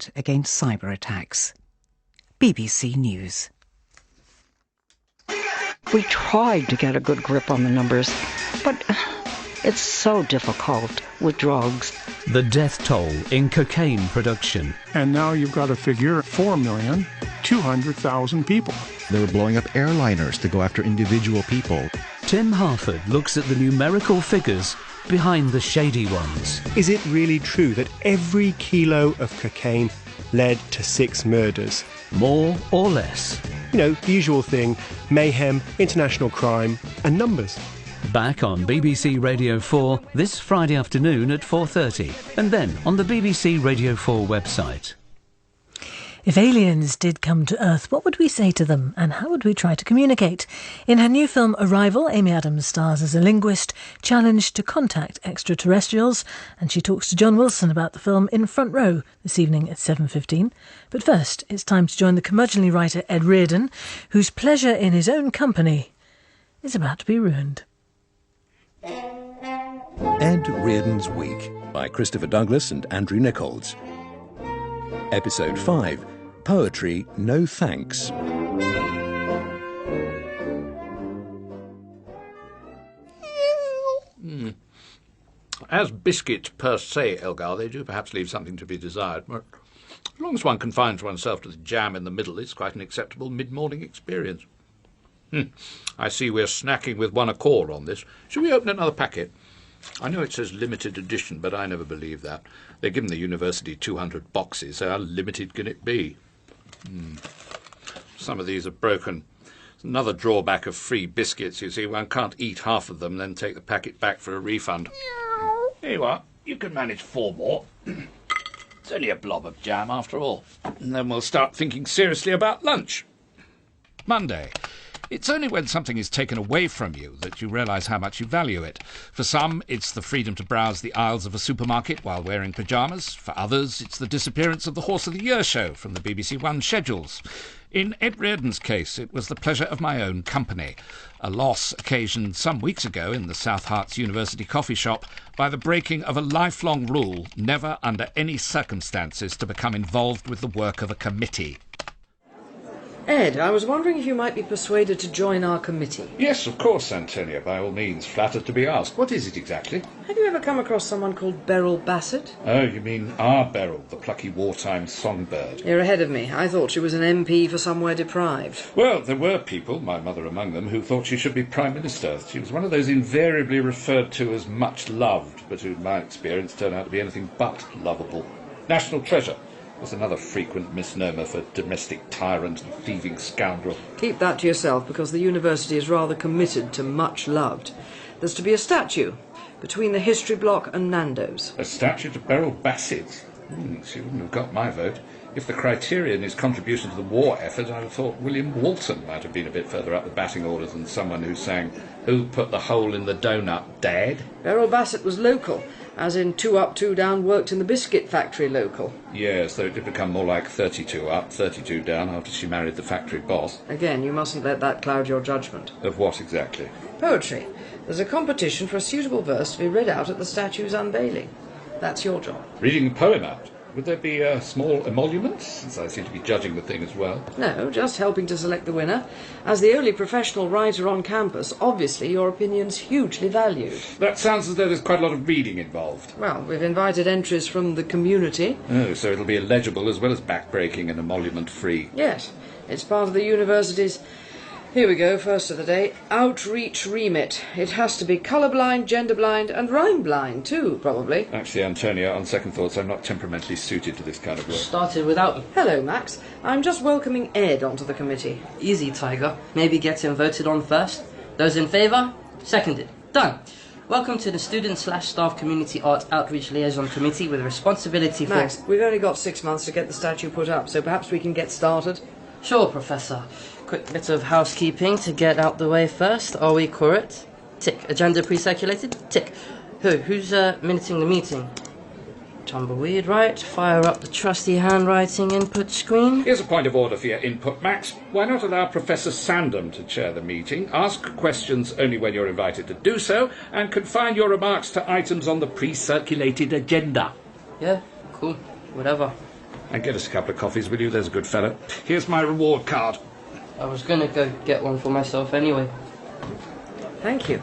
front against cyber attacks. BBC News. We tried to get a good grip on the numbers, but it's so difficult with drugs. The death toll in cocaine production. And now you've got to figure 4,200,000 people. They were blowing up airliners to go after individual people. Tim Harford looks at the numerical figures behind the shady ones. Is it really true that every kilo of cocaine led to 6 murders? More or less? You know, the usual thing: mayhem, international crime, and numbers. Back on BBC Radio 4 this Friday afternoon at 4:30, and then on the BBC Radio 4 website. If aliens did come to Earth, what would we say to them, and how would we try to communicate? In her new film Arrival, Amy Adams stars as a linguist challenged to contact extraterrestrials, and she talks to John Wilson about the film in Front Row this evening at 7:15. But first, it's time to join the curmudgeonly writer Ed Reardon, whose pleasure in his own company is about to be ruined. Ed Reardon's Week by Christopher Douglas and Andrew Nickolds. Episode 5, Poetry No Thanks. As biscuits per se, Elgar, they do perhaps leave something to be desired. But as long as one confines oneself to the jam in the middle, it's quite an acceptable mid-morning experience. I see we're snacking with one accord on this. Shall we open another packet? I know it says limited edition, but I never believe that. They've given the university 200 boxes, so how limited can it be? Some of these are broken. Another drawback of free biscuits, you see. One can't eat half of them, then take the packet back for a refund. Here you are. You can manage 4 more. It's only a blob of jam, after all. And then we'll start thinking seriously about lunch. Monday. It's only when something is taken away from you that you realise how much you value it. For some, it's the freedom to browse the aisles of a supermarket while wearing pyjamas. For others, it's the disappearance of the Horse of the Year show from the BBC One schedules. In Ed Reardon's case, it was the pleasure of my own company, a loss occasioned some weeks ago in the South Herts University coffee shop by the breaking of a lifelong rule never under any circumstances to become involved with the work of a committee. Ed, I was wondering if you might be persuaded to join our committee. Yes, of course, Antonia, by all means. Flattered to be asked. What is it exactly? Have you ever come across someone called Beryl Bassett? Oh, you mean our Beryl, the plucky wartime songbird. You're ahead of me. I thought she was an MP for somewhere deprived. Well, there were people, my mother among them, who thought she should be Prime Minister. She was one of those invariably referred to as much loved, but who, in my experience, turned out to be anything but lovable. National treasure was another frequent misnomer for domestic tyrant and thieving scoundrel. Keep that to yourself, because the university is rather committed to much loved. There's to be a statue between the history block and Nando's. A statue to Beryl Bassett? She wouldn't have got my vote. If the criterion is contribution to the war effort, I thought William Walton might have been a bit further up the batting order than someone who sang "Who Put the Hole in the Donut, Dad?" Beryl Bassett was local, as in 2 up, 2 down, worked in the biscuit factory local. Yes, though it did become more like 32 up, 32 down after she married the factory boss. Again, you mustn't let that cloud your judgment. Of what exactly? Poetry. There's a competition for a suitable verse to be read out at the statue's unveiling. That's your job. Reading a poem out? Would there be a small emolument, since I seem to be judging the thing as well? No, just helping to select the winner. As the only professional writer on campus, obviously your opinion's hugely valued. That sounds as though there's quite a lot of reading involved. Well, we've invited entries from the community. Oh, so it'll be illegible as well as backbreaking and emolument-free. Yes, it's part of the university's... Here we go, first of the day. Outreach remit. It has to be colourblind, gender-blind, and rhyme-blind too, probably. Actually, Antonia, on second thoughts, I'm not temperamentally suited to this kind of work. Started without me. Hello, Max. I'm just welcoming Ed onto the committee. Easy, Tiger. Maybe get him voted on first. Those in favour? Seconded. Done. Welcome to the Student/Staff Community Art Outreach Liaison Committee with responsibility for... Max, we've only got 6 months to get the statue put up, so perhaps we can get started. Sure, Professor. Quick bit of housekeeping to get out the way first. Are we correct? Tick. Agenda pre-circulated? Tick. Who's minuting the meeting? Tumbleweed, right. Fire up the trusty handwriting input screen. Here's a point of order for your input, Max. Why not allow Professor Sandham to chair the meeting, ask questions only when you're invited to do so, and confine your remarks to items on the pre-circulated agenda? Yeah, cool. Whatever. And get us a couple of coffees, will you? There's a good fellow. Here's my reward card. I was going to go get one for myself anyway. Thank you.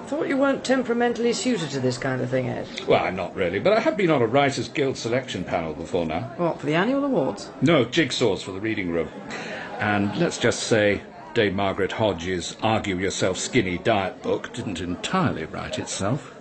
Thought you weren't temperamentally suited to this kind of thing, Ed. Well, I'm not really, but I have been on a Writers' Guild selection panel before now. What, for the annual awards? No, jigsaws for the reading room. And let's just say Dame Margaret Hodge's Argue Yourself Skinny diet book didn't entirely right itself.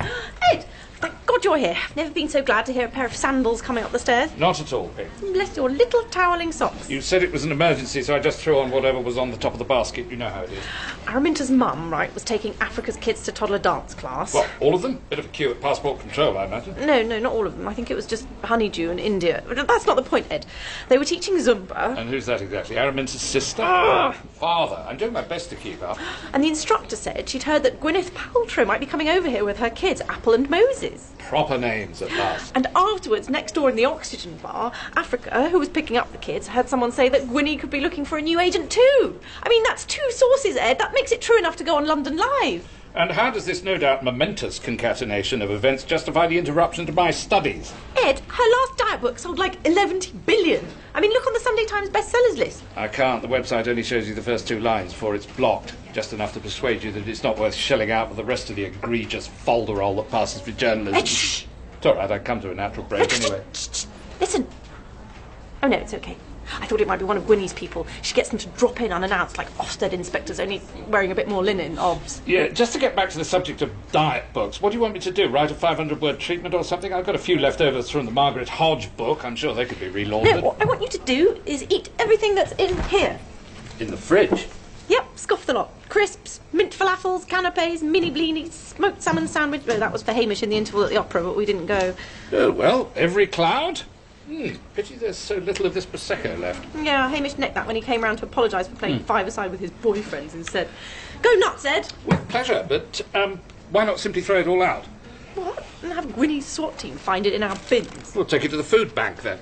Ed! Thank God you're here. I've never been so glad to hear a pair of sandals coming up the stairs. Not at all, Pip. Bless your little toweling socks. You said it was an emergency, so I just threw on whatever was on the top of the basket. You know how it is. Araminta's mum, right, was taking Africa's kids to toddler dance class. What, all of them? Bit of a queue at passport control, I imagine. No, not all of them. I think it was just Honeydew and India. But that's not the point, Ed. They were teaching Zumba. And who's that exactly? Araminta's sister? Father. I'm doing my best to keep up. And the instructor said she'd heard that Gwyneth Paltrow might be coming over here with her kids, Apple and Moses. Proper names at last. And afterwards, next door in the oxygen bar, Africa, who was picking up the kids, heard someone say that Gwynny could be looking for a new agent too. I mean, that's 2 sources, Ed. That makes it true enough to go on London Live. And how does this no doubt momentous concatenation of events justify the interruption to my studies? Ed, her last diet book sold like 11 billion. I mean, look on the Sunday Times bestsellers list. I can't. The website only shows you the first 2 lines before it's blocked. Just enough to persuade you that it's not worth shelling out with the rest of the egregious folderol that passes for journalism. Ed, shh! It's all right, I'd come to a natural break anyway. Listen. Oh, no, it's okay. I thought it might be one of Gwynny's people. She gets them to drop in unannounced, like Ofsted inspectors, only wearing a bit more linen, obs. Yeah, just to get back to the subject of diet books, what do you want me to do? Write a 500-word treatment or something? I've got a few leftovers from the Margaret Hodge book. I'm sure they could be relaundered. No, what I want you to do is eat everything that's in here. In the fridge? Yep, scoff the lot. Crisps, mint falafels, canapes, mini blinis, smoked salmon sandwich. Oh, that was for Hamish in the interval at the opera, but we didn't go. Oh, well, every cloud? Pity there's so little of this Prosecco left. Yeah, Hamish necked that when he came round to apologise for playing five-a-side with his boyfriends instead. Go nuts, Ed! With pleasure, but why not simply throw it all out? What? And have Gwynny's SWAT team find it in our bins? We'll take it to the food bank then.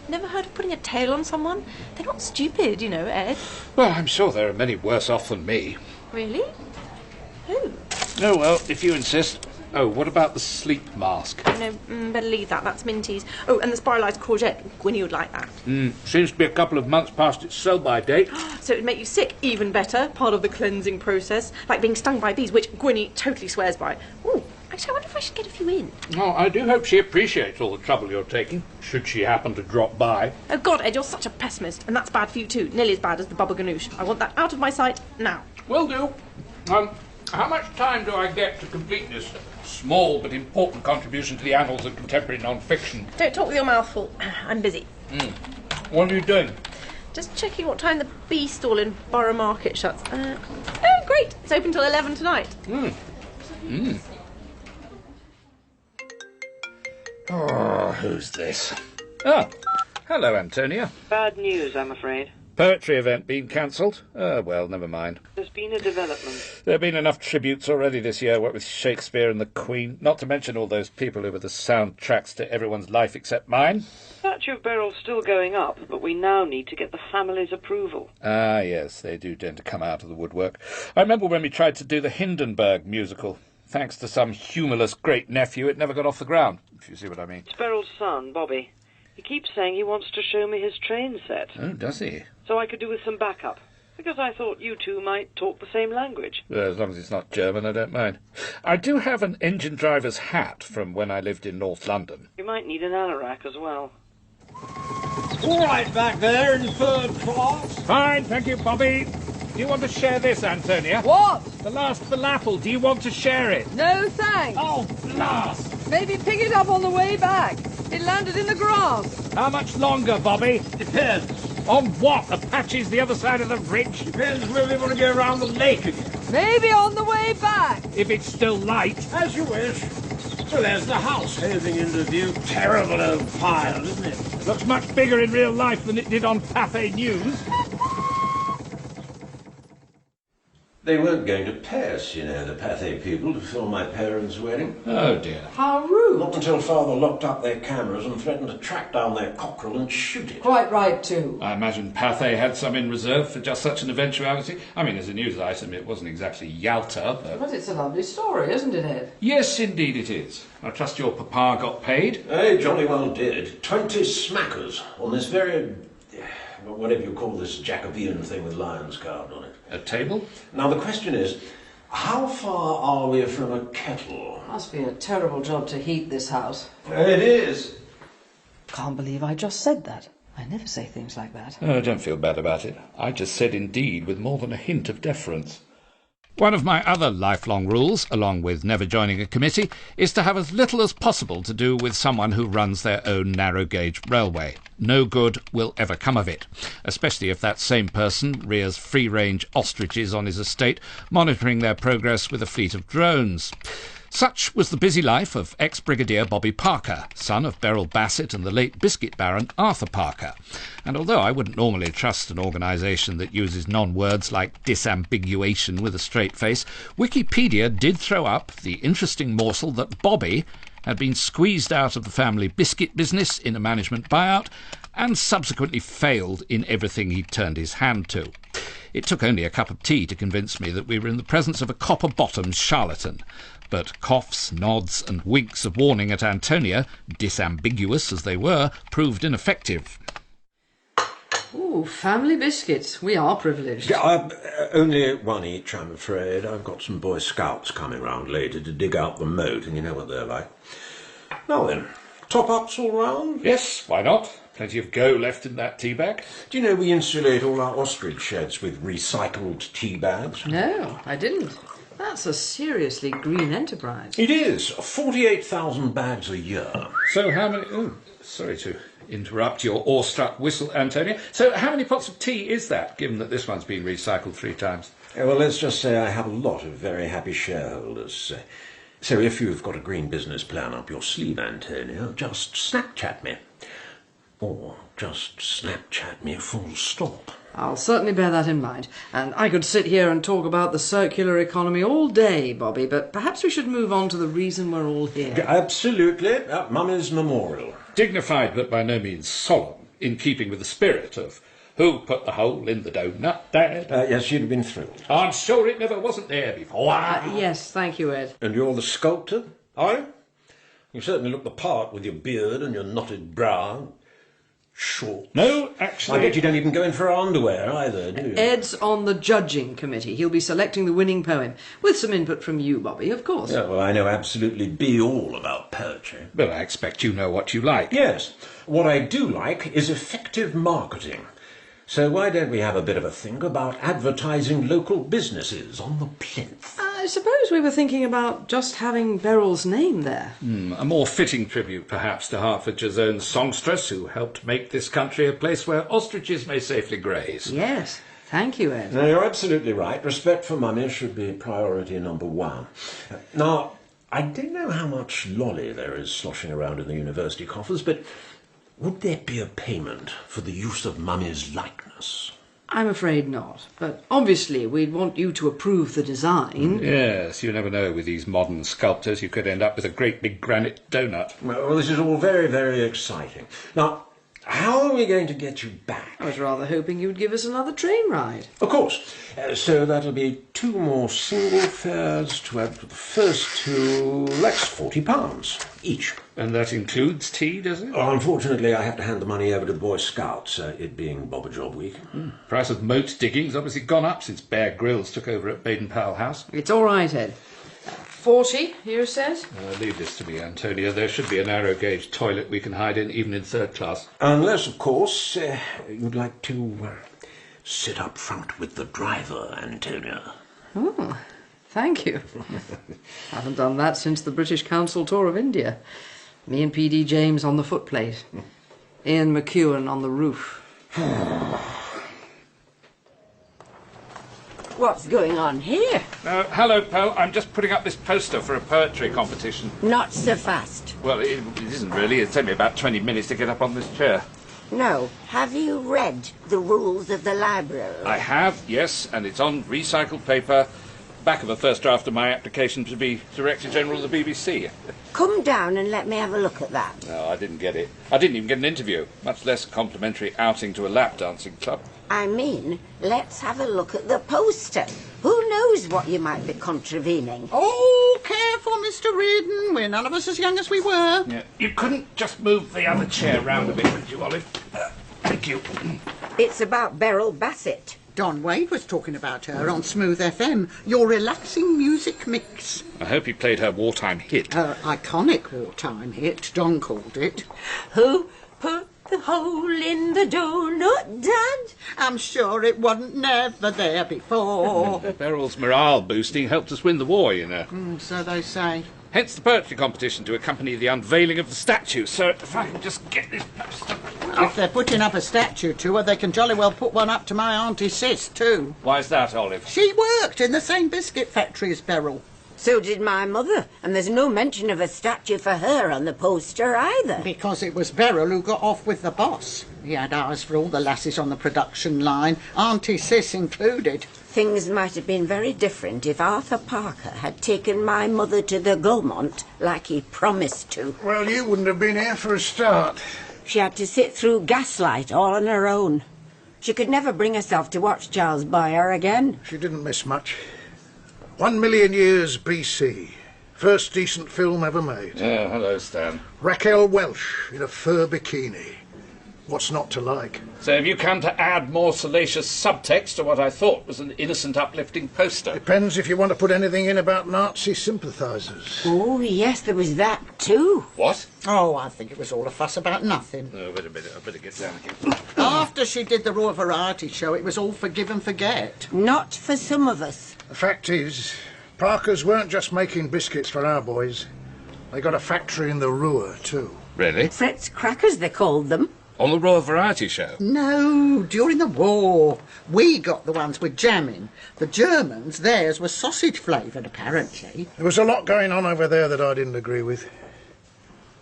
Never heard of putting a tail on someone? They're not stupid, you know, Ed. Well, I'm sure there are many worse off than me. Really? Who? Oh, well, if you insist. Oh, what about the sleep mask? No, better leave that. That's Minty's. Oh, and the spiralised courgette. Gwynny would like that. Seems to be a couple of months past its sell-by date. So it would make you sick even better. Part of the cleansing process. Like being stung by bees, which Gwynny totally swears by. Ooh, actually, I wonder if I should get a few in. Oh, I do hope she appreciates all the trouble you're taking, should she happen to drop by. Oh, God, Ed, you're such a pessimist. And that's bad for you, too. Nearly as bad as the Baba Ganoush. I want that out of my sight now. Will do. How much time do I get to complete this small but important contribution to the annals of contemporary non-fiction? Don't talk with your mouth full. I'm busy. What are you doing? Just checking what time the bee stall in Borough Market shuts. Oh, great. It's open till 11 tonight. Oh, who's this? Ah, hello, Antonia. Bad news, I'm afraid. Poetry event being cancelled? Well, never mind. There's been a development. There have been enough tributes already this year, what with Shakespeare and the Queen, not to mention all those people who were the soundtracks to everyone's life except mine. Statue of Beryl's still going up, but we now need to get the family's approval. Ah, yes, they do tend to come out of the woodwork. I remember when we tried to do the Hindenburg musical. Thanks to some humourless great-nephew, it never got off the ground, if you see what I mean. It's Beryl's son, Bobby. He keeps saying he wants to show me his train set. Oh, does he? So I could do with some backup. Because I thought you two might talk the same language. As long as it's not German, I don't mind. I do have an engine driver's hat from when I lived in North London. You might need an anorak as well. All right back there in third class. Fine, thank you, Bobby. Do you want to share this, Antonia? What? The last falafel. Do you want to share it? No, thanks. Oh, blast! Maybe pick it up on the way back. It landed in the grass. How much longer, Bobby? Depends. On what? The patches the other side of the ridge? Depends where we want to go around the lake again. Maybe on the way back. If it's still light. As you wish. Well, there's the house hailing into view. Terrible old pile, isn't it? Looks much bigger in real life than it did on Pathé News. They weren't going to pay us, you know, the Pathé people, to film my parents' wedding. Oh, dear. How rude. Not until Father locked up their cameras and threatened to track down their cockerel and shoot it. Quite right, too. I imagine Pathé had some in reserve for just such an eventuality. I mean, as a news item, it wasn't exactly Yalta, but... But it's a lovely story, isn't it, Ed? Yes, indeed it is. I trust your papa got paid? Hey, jolly well did. 20 smackers on this very... whatever you call this Jacobean thing with lions carved on it. A table? Now, the question is, how far are we from a kettle? Must be a terrible job to heat this house. It is. Can't believe I just said that. I never say things like that. Oh, don't feel bad about it. I just said indeed with more than a hint of deference. One of my other lifelong rules, along with never joining a committee, is to have as little as possible to do with someone who runs their own narrow-gauge railway. No good will ever come of it, especially if that same person rears free-range ostriches on his estate, monitoring their progress with a fleet of drones. Such was the busy life of ex-Brigadier Bobby Parker, son of Beryl Bassett and the late biscuit baron Arthur Parker. And although I wouldn't normally trust an organisation that uses non-words like disambiguation with a straight face, Wikipedia did throw up the interesting morsel that Bobby had been squeezed out of the family biscuit business in a management buyout and subsequently failed in everything he'd turned his hand to. It took only a cup of tea to convince me that we were in the presence of a copper-bottomed charlatan. But coughs, nods and winks of warning at Antonia, disambiguous as they were, proved ineffective. Ooh, family biscuits. We are privileged. Only one each, I'm afraid. I've got some Boy Scouts coming round later to dig out the moat, and you know what they're like. Now then, top-ups all round? Yes, why not? Plenty of go left in that tea bag. Do you know we insulate all our ostrich sheds with recycled tea bags? No, I didn't. That's a seriously green enterprise. It is. 48,000 bags a year. So how many... Oh, sorry to interrupt your awestruck whistle, Antonia. So how many pots of tea is that, given that this one's been recycled 3 times? Well, let's just say I have a lot of very happy shareholders. So if you've got a green business plan up your sleeve, Antonia, just Snapchat me. Or just Snapchat me full stop. I'll certainly bear that in mind. And I could sit here and talk about the circular economy all day, Bobby, but perhaps we should move on to the reason we're all here. Absolutely. Mummy's memorial. Dignified, but by no means solemn, in keeping with the spirit of who put the hole in the donut, Dad? Yes, you'd have been thrilled. I'm sure it never wasn't there before. Yes, thank you, Ed. And you're the sculptor, are you? You certainly look the part with your beard and your knotted brow. Short. No, actually... I bet you don't even go in for underwear either, do you? Ed's on the judging committee. He'll be selecting the winning poem, with some input from you, Bobby, of course. Yeah, well, I know absolutely all about poetry. But I expect you know what you like. Yes. What I do like is effective marketing. So why don't we have a bit of a think about advertising local businesses on the plinth? I suppose we were thinking about just having Beryl's name there. A more fitting tribute, perhaps, to Hertfordshire's own songstress, who helped make this country a place where ostriches may safely graze. Yes. Thank you, Ed. No, you're absolutely right. Respect for mummy should be priority number 1. Now, I don't know how much lolly there is sloshing around in the university coffers, but would there be a payment for the use of mummy's likeness? I'm afraid not. But obviously we'd want you to approve the design. Yes, you never know with these modern sculptors. You could end up with a great big granite donut. Well, this is all very, very exciting. Now, how are we going to get you back? I was rather hoping you'd give us another train ride. Of course. So that'll be 2 more single fares to add to the first 2. That's £40 each. And that includes tea, does it? Oh, unfortunately, I have to hand the money over to the Boy Scouts, it being Bobber Job Week. Price of moat digging's obviously gone up since Bear Grylls took over at Baden-Powell House. It's all right, Ed. 40, you said? Leave this to me, Antonia. There should be a narrow-gauge toilet we can hide in, even in 3rd class. Unless, of course, you'd like to sit up front with the driver, Antonia. Oh, thank you. Haven't done that since the British Council tour of India. Me and P.D. James on the footplate. Ian McEwan on the roof. What's going on here? Hello, Pearl. I'm just putting up this poster for a poetry competition. Not so fast. Well, it isn't really. It's taken me about 20 minutes to get up on this chair. No. Have you read the rules of the library? I have, yes, and it's on recycled paper back of a first draft of my application to be Director General of the BBC. Come down and let me have a look at that. No, I didn't get it. I didn't even get an interview, much less a complimentary outing to a lap dancing club. I mean, let's have a look at the poster. Who knows what you might be contravening? Oh, careful, Mr. Reardon. We're none of us as young as we were. Yeah. You couldn't just move the other chair round a bit, could you, Olive? Thank you. It's about Beryl Bassett. Don Wade was talking about her on Smooth FM, your relaxing music mix. I hope he played her wartime hit. Her iconic wartime hit, Don called it. Who put the hole in the donut, Dad? I'm sure it wasn't never there before. Beryl's morale boosting helped us win the war, you know. So they say. Hence the poetry competition to accompany the unveiling of the statue. So if I can just get this poster. If they're putting up a statue to her, they can jolly well put one up to my Auntie Sis, too. Why's that, Olive? She worked in the same biscuit factory as Beryl. So did my mother, and there's no mention of a statue for her on the poster either. Because it was Beryl who got off with the boss. He had eyes for all the lasses on the production line, Auntie Sis included. Things might have been very different if Arthur Parker had taken my mother to the Gaumont like he promised to. Well, you wouldn't have been here for a start. She had to sit through Gaslight all on her own. She could never bring herself to watch Charles Boyer again. She didn't miss much. 1 million years BC. First decent film ever made. Yeah, hello, Stan. Raquel Welch in a fur bikini. What's not to like? So have you come to add more salacious subtext to what I thought was an innocent, uplifting poster? Depends if you want to put anything in about Nazi sympathisers. Oh, yes, there was that too. What? Oh, I think it was all a fuss about nothing. Oh, wait a minute, I better get down again. After she did the Raw Variety show, it was all forgive and forget. Not for some of us. The fact is, Parkers weren't just making biscuits for our boys. They got a factory in the Ruhr, too. Really? Fritz crackers, they called them. On the Royal Variety Show? No, during the war. We got the ones with jam in. The Germans, theirs was sausage flavoured, apparently. There was a lot going on over there that I didn't agree with.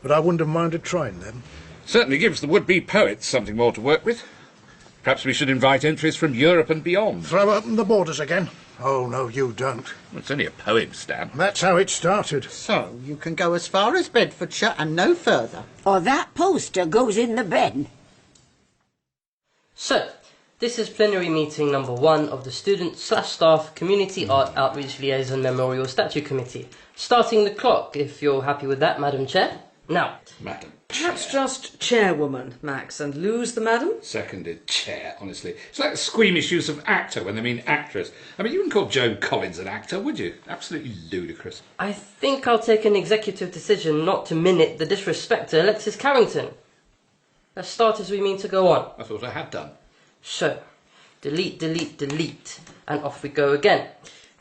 But I wouldn't have minded trying them. Certainly gives the would-be poets something more to work with. Perhaps we should invite entries from Europe and beyond. Throw open the borders again? Oh, no, you don't. Well, it's only a poem, Stan. That's how it started. So, you can go as far as Bedfordshire and no further. Or that poster goes in the bin. So, this is plenary meeting number 1 of the Student/Staff Community Art Outreach Liaison Memorial Statue Committee. Starting the clock, if you're happy with that, Madam Chair. Now. Madam. Perhaps just chairwoman, Max, and lose the madam? Seconded. Chair, honestly. It's like the squeamish use of actor when they mean actress. I mean, you wouldn't call Joan Collins an actor, would you? Absolutely ludicrous. I think I'll take an executive decision not to minute the disrespect to Alexis Carrington. Let's start as we mean to go on. I thought I had done. So, delete, delete, delete, and off we go again.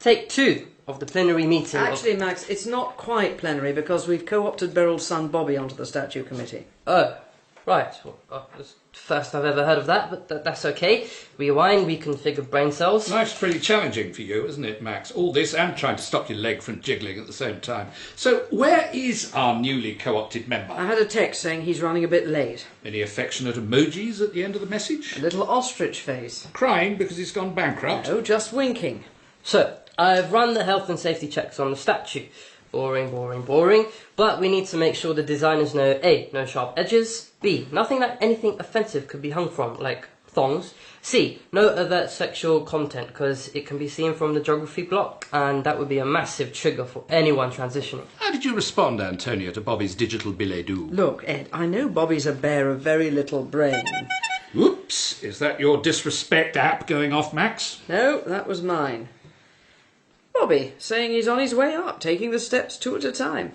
Take 2 of the plenary meeting. Actually, Max, it's not quite plenary because we've co-opted Beryl's son Bobby onto the statue committee. Oh, right. Well, it's the first I've ever heard of that, but that's okay. Rewind, reconfigure brain cells. Life's pretty challenging for you, isn't it, Max? All this and trying to stop your leg from jiggling at the same time. So, where is our newly co-opted member? I had a text saying he's running a bit late. Any affectionate emojis at the end of the message? A little ostrich face. Crying because he's gone bankrupt? No, just winking. So, I've run the health and safety checks on the statue. Boring, boring, boring. But we need to make sure the designers know A, no sharp edges. B, nothing that anything offensive could be hung from, like thongs. C, no overt sexual content, because it can be seen from the geography block, and that would be a massive trigger for anyone transitioning. How did you respond, Antonia, to Bobby's digital billet-doux? Look, Ed, I know Bobby's a bear of very little brain. Oops, is that your disrespect app going off, Max? No, that was mine. Bobby, saying he's on his way up, taking the steps 2 at a time.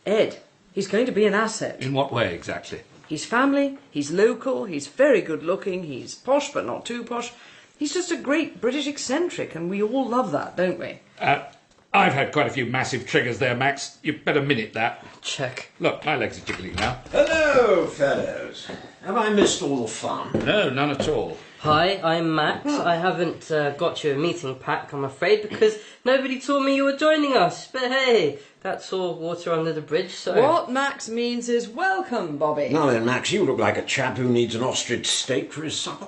Ed, he's going to be an asset. In what way, exactly? He's family, he's local, he's very good looking, he's posh but not too posh. He's just a great British eccentric, and we all love that, don't we? I've had quite a few massive triggers there, Max. You'd better minute that. Check. Look, my legs are jiggling now. Hello, fellows. Have I missed all the fun? No, none at all. Hi, I'm Max. I haven't got you a meeting pack, I'm afraid, because nobody told me you were joining us. But hey, that's all water under the bridge, so... What Max means is welcome, Bobby. Now then, Max, you look like a chap who needs an ostrich steak for his supper.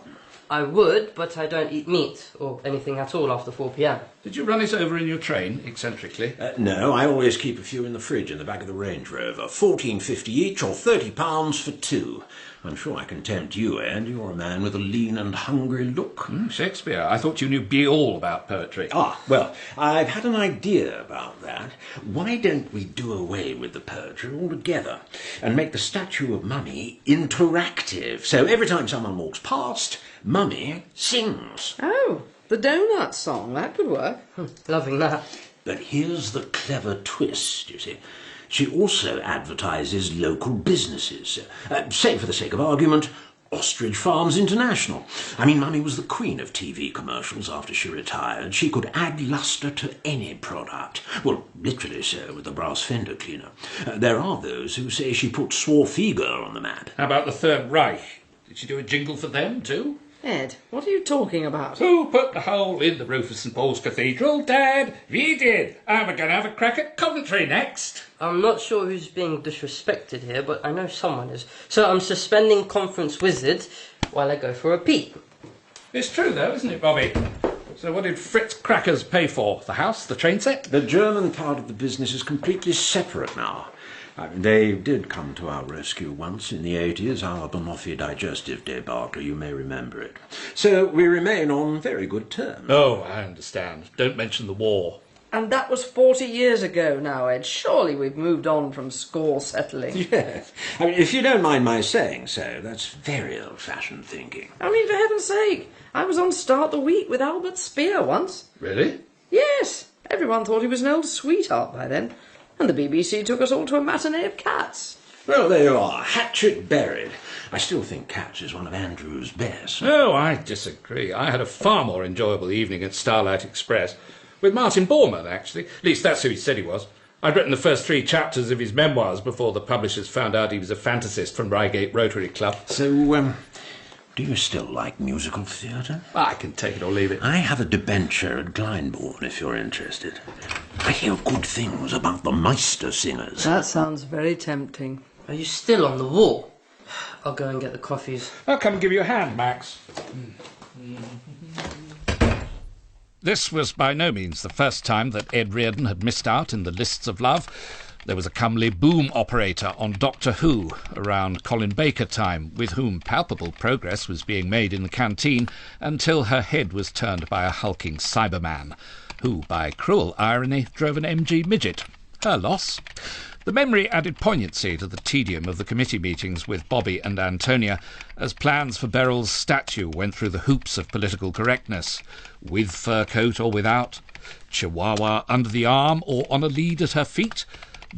I would, but I don't eat meat or anything at all after 4 p.m. Did you run it over in your train, eccentrically? No, I always keep a few in the fridge in the back of the Range Rover. £14.50 each, or £30 for two. I'm sure I can tempt you, Ed. You're a man with a lean and hungry look. Shakespeare. I thought you knew be all about poetry. Well, I've had an idea about that. Why don't we do away with the poetry altogether and make the statue of Mummy interactive? So every time someone walks past, Mummy sings. Oh, the donut song. That could work. Loving that. But here's the clever twist, you see. She also advertises local businesses. Say, for the sake of argument, Ostrich Farms International. I mean, Mummy was the queen of TV commercials after she retired. She could add lustre to any product. Well, literally so, with the brass fender cleaner. There are those who say she put Swarfega on the map. How about the Third Reich? Did she do a jingle for them, too? Ed, what are you talking about? Who put the hole in the roof of St Paul's Cathedral? Dad, we did. And we're going to have a crack at Coventry next. I'm not sure who's being disrespected here, but I know someone is. So I'm suspending Conference Wizard while I go for a pee. It's true, though, isn't it, Bobby? So what did Fritz Crackers pay for? The house? The train set? The German part of the business is completely separate now. They did come to our rescue once in the 80s, our Banoffee digestive debacle, you may remember it. So we remain on very good terms. Oh, I understand. Don't mention the war. And that was 40 years ago now, Ed. Surely we've moved on from score settling. Yes. I mean, if you don't mind my saying so, that's very old-fashioned thinking. I mean, for heaven's sake, I was on Start the Week with Albert Speer once. Really? Yes. Everyone thought he was an old sweetheart by then. And the BBC took us all to a matinee of Cats. Well, there you are. Hatchet buried. I still think Cats is one of Andrew's best. Oh, I disagree. I had a far more enjoyable evening at Starlight Express. With Martin Bormann, actually. At least that's who he said he was. I'd written the first 3 chapters of his memoirs before the publishers found out he was a fantasist from Reigate Rotary Club. So, do you still like musical theatre? I can take it or leave it. I have a debenture at Glyndebourne, if you're interested. I hear good things about the Meister singers. That sounds very tempting. Are you still on the wall? I'll go and get the coffees. I'll come and give you a hand, Max. This was by no means the first time that Ed Reardon had missed out in the lists of love. There was a comely boom operator on Doctor Who around Colin Baker time, with whom palpable progress was being made in the canteen until her head was turned by a hulking Cyberman, who, by cruel irony, drove an MG midget. Her loss. The memory added poignancy to the tedium of the committee meetings with Bobby and Antonia, as plans for Beryl's statue went through the hoops of political correctness, with fur coat or without, chihuahua under the arm or on a lead at her feet,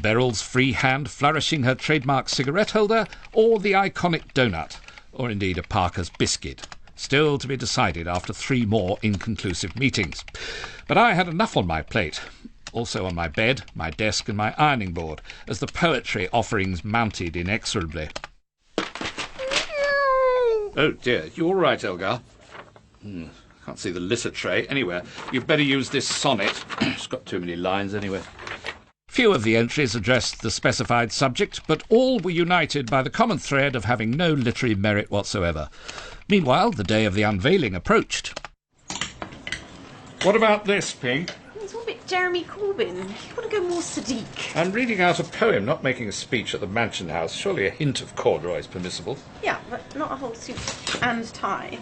Beryl's free hand flourishing her trademark cigarette holder, or the iconic donut, or indeed a Parker's biscuit. Still to be decided after 3 more inconclusive meetings. But I had enough on my plate. Also on my bed, my desk and my ironing board, as the poetry offerings mounted inexorably. Oh dear, you all right, Elgar? Can't see the litter tray anywhere. You'd better use this sonnet. It's got too many lines anyway. Few of the entries addressed the specified subject, but all were united by the common thread of having no literary merit whatsoever. Meanwhile, the day of the unveiling approached. What about this, Pink? It's all a bit Jeremy Corbyn. You want to go more Sadiq? I'm reading out a poem, not making a speech at the Mansion House. Surely a hint of corduroy is permissible. Yeah, but not a whole suit and tie.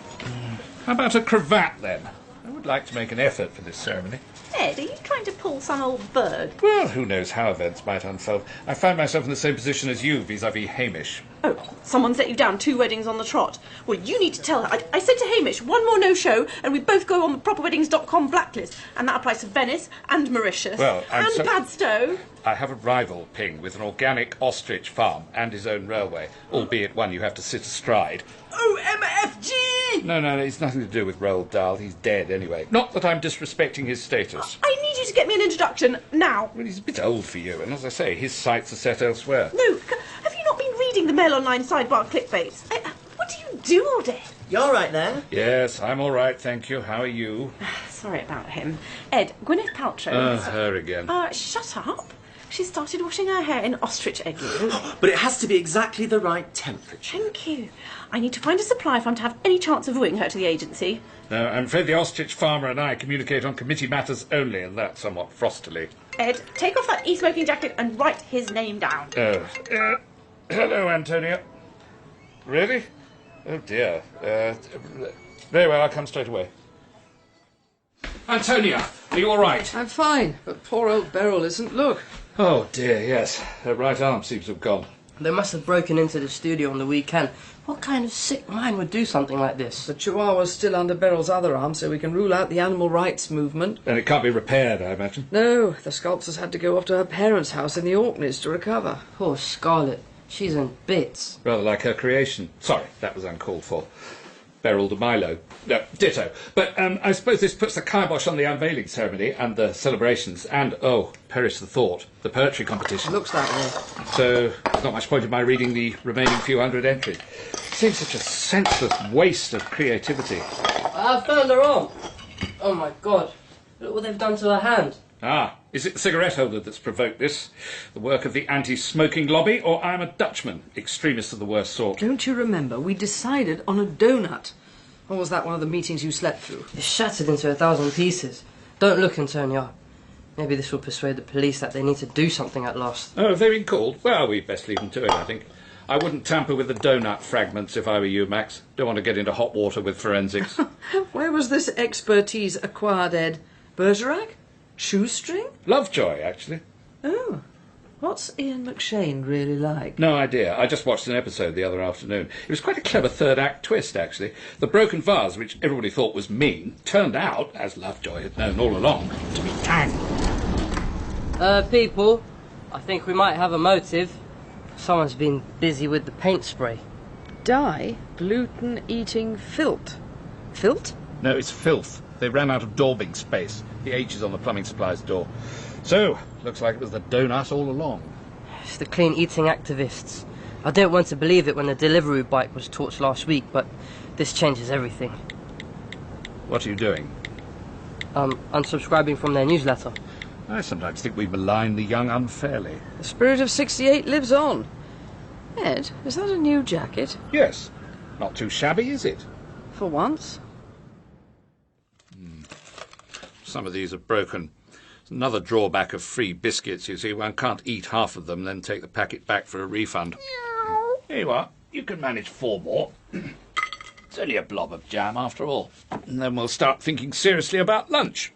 How about a cravat, then? I would like to make an effort for this ceremony. Ed, are you trying to pull some old bird? Well, who knows how events might unfold. I find myself in the same position as you vis-à-vis Hamish. Oh, someone set you down 2 weddings on the trot. Well, you need to tell her. I said to Hamish, 1 more no-show, and we both go on the properweddings.com blacklist. And that applies to Venice and Mauritius. Well, and Padstow. I have a rival, Ping, with an organic ostrich farm and his own railway, albeit one you have to sit astride. Oh, MFG! No, it's nothing to do with Roald Dahl. He's dead anyway. Not that I'm disrespecting his status. I need you to get me an introduction, now. Well, he's a bit old for you, and as I say, his sights are set elsewhere. No, have you not been reading the Mail Online sidebar clickbait? What do you do all day? You're all right there? Yes, I'm all right, thank you. How are you? Sorry about him. Ed, Gwyneth Paltrow... her again. Shut up. She started washing her hair in ostrich egg yolk. But it has to be exactly the right temperature. Thank you. I need to find a supply if I'm to have any chance of wooing her to the agency. No, I'm afraid the ostrich farmer and I communicate on committee matters only, and that somewhat frostily. Ed, take off that e-smoking jacket and write his name down. Oh. Hello, Antonia. Really? Oh, dear. Very well, I'll come straight away. Antonia, are you all right? I'm fine, but poor old Beryl isn't. Look. Oh, dear, yes. Her right arm seems to have gone. They must have broken into the studio on the weekend. What kind of sick mind would do something like this? The chihuahua's still under Beryl's other arm, so we can rule out the animal rights movement. And it can't be repaired, I imagine? No, the sculptor's had to go off to her parents' house in the Orkneys to recover. Poor Scarlet. She's in bits. Rather like her creation. Sorry, that was uncalled for. Beryl de Milo. No, ditto. But I suppose this puts the kibosh on the unveiling ceremony and the celebrations and, oh, perish the thought, the poetry competition. Looks that way. So, not much point in my reading the remaining few hundred entries. It seems such a senseless waste of creativity. I found her arm. Oh, my God. Look what they've done to her hand. Ah, is it the cigarette holder that's provoked this? The work of the anti-smoking lobby, or I'm a Dutchman, extremist of the worst sort? Don't you remember, we decided on a donut? Or was that one of the meetings you slept through? It's shattered into 1,000 pieces. Don't look, Antonia. Maybe this will persuade the police that they need to do something at last. Oh, have they been called? Well, we'd best leave them to it, I think. I wouldn't tamper with the donut fragments if I were you, Max. Don't want to get into hot water with forensics. Where was this expertise acquired, Ed? Bergerac? Shoestring? Lovejoy, actually. Oh. What's Ian McShane really like? No idea. I just watched an episode the other afternoon. It was quite a clever third-act twist, actually. The broken vase, which everybody thought was mean, turned out, as Lovejoy had known all along, to be tang. People, I think we might have a motive. Someone's been busy with the paint spray. Dye? Gluten-eating filth. Filth? No, it's filth. They ran out of daubing space. The H is on the plumbing supplies door. So, looks like it was the donut all along. It's the clean-eating activists. I don't want to believe it when the delivery bike was torched last week, but this changes everything. What are you doing? Unsubscribing from their newsletter. I sometimes think we malign the young unfairly. The spirit of '68 lives on. Ed, is that a new jacket? Yes. Not too shabby, is it? For once. Some of these are broken. Another drawback of free biscuits, you see. One can't eat half of them, then take the packet back for a refund. Here you are. You can manage 4 more. It's only a blob of jam, after all. And then we'll start thinking seriously about lunch.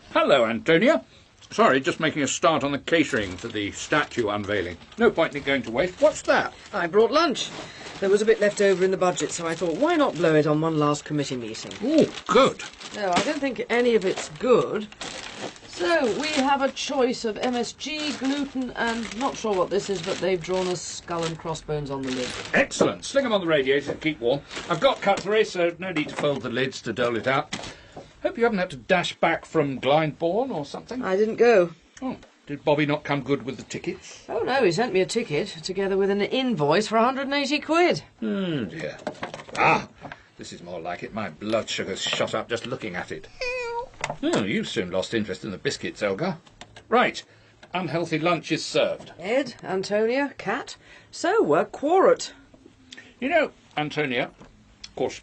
Hello, Antonia. Sorry, just making a start on the catering for the statue unveiling. No point in it going to waste. What's that? I brought lunch. There was a bit left over in the budget, so I thought, why not blow it on one last committee meeting? Oh, good. No, I don't think any of it's good. So, we have a choice of MSG, gluten, and not sure what this is, but they've drawn us skull and crossbones on the lid. Excellent. Sling them on the radiator to keep warm. I've got cutlery, so no need to fold the lids to dole it out. Hope you haven't had to dash back from Glyndebourne or something. I didn't go. Oh, did Bobby not come good with the tickets? Oh, no, he sent me a ticket, together with an invoice for 180 quid. Oh, dear. Ah, this is more like it. My blood sugar's shot up just looking at it. Oh, you soon lost interest in the biscuits, Elgar. Right, unhealthy lunch is served. Ed, Antonia, Cat. So we're quorate. You know, Antonia, of course,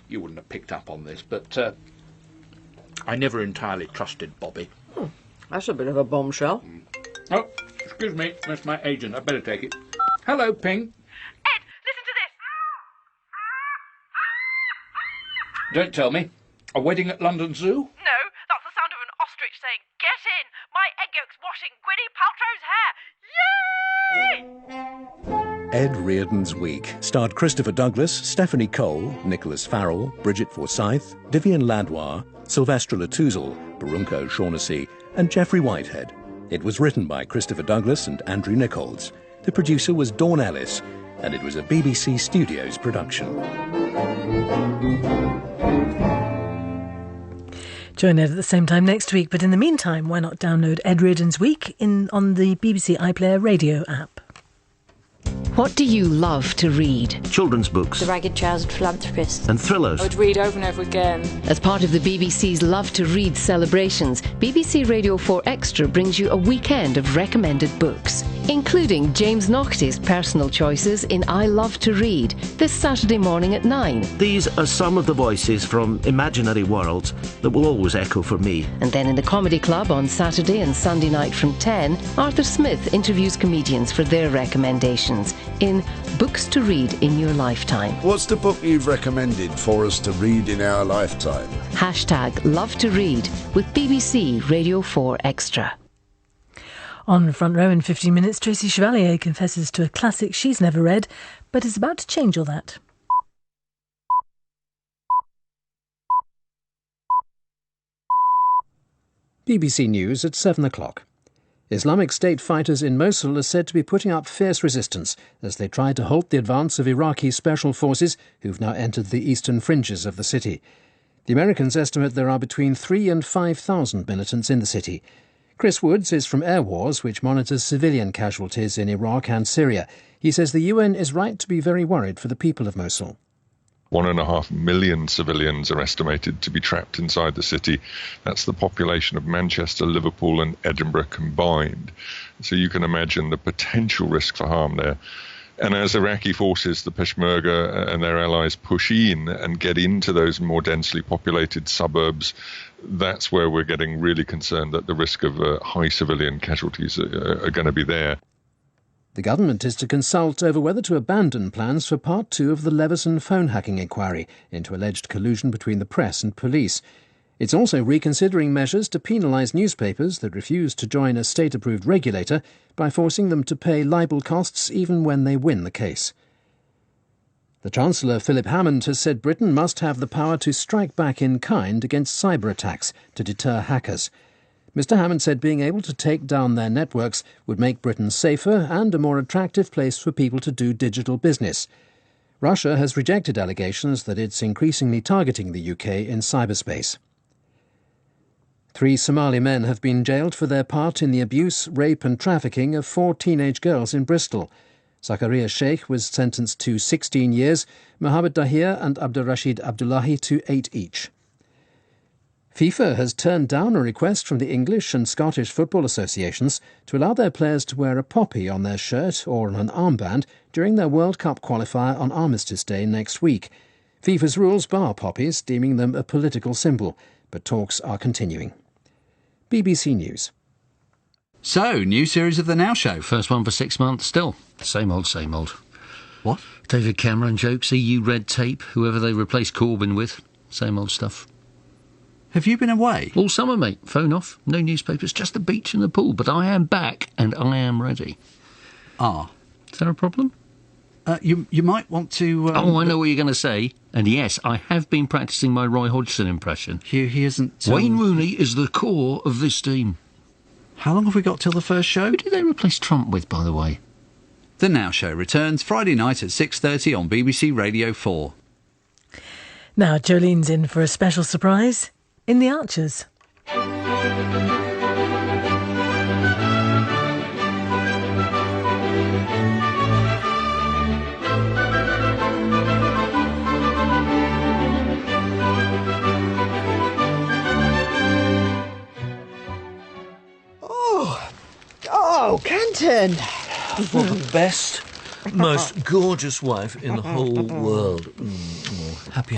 you wouldn't have picked up on this, but I never entirely trusted Bobby. That's a bit of a bombshell. Oh, excuse me, that's my agent. I'd better take it. Hello, Ping. Ed, listen to this. Don't tell me. A wedding at London Zoo? No, that's the sound of an ostrich saying, "Get in! My egg yolk's washing Gwynnie Paltrow's hair! Yay!" Ed Reardon's Week starred Christopher Douglas, Stephanie Cole, Nicholas Farrell, Brigit Forsyth, Divian Ladwa, Sylvestra Touzel, Barunka O'Shaughnessy, and Geoffrey Whitehead. It was written by Christopher Douglas and Andrew Nickolds. The producer was Dawn Ellis, and it was a BBC Studios production. Join Ed at the same time next week, but in the meantime, why not download Ed Reardon's Week on the BBC iPlayer radio app. What do you love to read? Children's books. The Ragged Trousered Philanthropist. And thrillers. I would read over and over again. As part of the BBC's Love to Read celebrations, BBC Radio 4 Extra brings you a weekend of recommended books, including James Naughty's personal choices in I Love to Read, this Saturday morning at 9. These are some of the voices from imaginary worlds that will always echo for me. And then in the Comedy Club on Saturday and Sunday night from 10, Arthur Smith interviews comedians for their recommendations in Books to Read in Your Lifetime. What's the book you've recommended for us to read in our lifetime? Hashtag Love to Read with BBC Radio 4 Extra. On Front Row in 15 minutes, Tracy Chevalier confesses to a classic she's never read, but is about to change all that. BBC News at 7 o'clock. Islamic State fighters in Mosul are said to be putting up fierce resistance as they try to halt the advance of Iraqi special forces who've now entered the eastern fringes of the city. The Americans estimate there are between 3,000 and 5,000 militants in the city. Chris Woods is from Air Wars, which monitors civilian casualties in Iraq and Syria. He says the UN is right to be very worried for the people of Mosul. 1.5 million civilians are estimated to be trapped inside the city. That's the population of Manchester, Liverpool and Edinburgh combined. So you can imagine the potential risk for harm there. And as Iraqi forces, the Peshmerga and their allies push in and get into those more densely populated suburbs, that's where we're getting really concerned that the risk of high civilian casualties are going to be there. The government is to consult over whether to abandon plans for Part 2 of the Leveson phone hacking inquiry into alleged collusion between the press and police. It's also reconsidering measures to penalise newspapers that refuse to join a state-approved regulator by forcing them to pay libel costs even when they win the case. The Chancellor, Philip Hammond, has said Britain must have the power to strike back in kind against cyber attacks to deter hackers. Mr Hammond said being able to take down their networks would make Britain safer and a more attractive place for people to do digital business. Russia has rejected allegations that it's increasingly targeting the UK in cyberspace. 3 Somali men have been jailed for their part in the abuse, rape and trafficking of 4 teenage girls in Bristol. Zakaria Sheikh was sentenced to 16 years, Mohammed Dahir and Abdurrashid Abdullahi to 8 each. FIFA has turned down a request from the English and Scottish football associations to allow their players to wear a poppy on their shirt or on an armband during their World Cup qualifier on Armistice Day next week. FIFA's rules bar poppies, deeming them a political symbol, but talks are continuing. BBC News. So, new series of The Now Show. First one for 6 months, still. Same old, same old. What? David Cameron jokes, EU red tape, whoever they replace Corbyn with. Same old stuff. Have you been away? All summer, mate. Phone off. No newspapers, just the beach and the pool. But I am back and I am ready. Ah. Is there a problem? You might want to... I know what you're going to say. And yes, I have been practising my Roy Hodgson impression. He isn't... Wayne Rooney is the core of this team. How long have we got till the first show? Who did they replace Trump with, by the way? The Now Show returns Friday night at 6:30 on BBC Radio 4. Now Jolene's in for a special surprise in The Archers. Oh, Canton! For the best, most gorgeous wife in the whole world. Happy